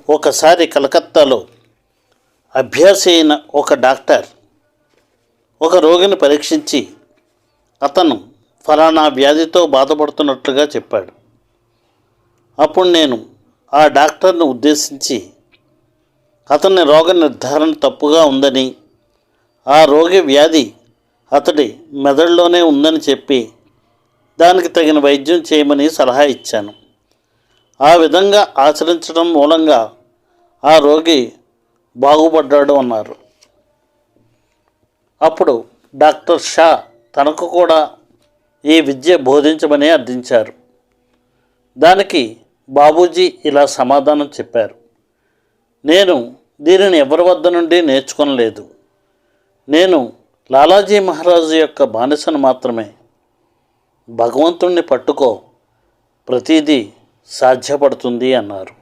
ఒకసారి కలకత్తాలో అభ్యాసి అయిన ఒక డాక్టర్ ఒక రోగిని పరీక్షించి అతను ఫలానా వ్యాధితో బాధపడుతున్నట్లుగా చెప్పాడు. అప్పుడు నేను ఆ డాక్టర్ను ఉద్దేశించి అతని రోగ నిర్ధారణ తప్పుగా ఉందని, ఆ రోగి వ్యాధి అతడి మెదడులోనే ఉందని చెప్పి దానికి తగిన వైద్యం చేయమని సలహా ఇచ్చాను. ఆ విధంగా ఆచరించడం మూలంగా ఆ రోగి బాగుపడ్డాడు అన్నారు. అప్పుడు డాక్టర్ షా తనకు కూడా ఈ విద్య బోధించమని అర్థించారు. దానికి బాబూజీ ఇలా సమాధానం చెప్పారు: నేను దీనిని ఎవరి వద్ద నుండి నేర్చుకొనలేదు. నేను లాలాజీ మహారాజు యొక్క బానిసను మాత్రమే. భగవంతుణ్ణి పట్టుకో, ప్రతిదీ సాధ్యపడుతుంది అన్నారు.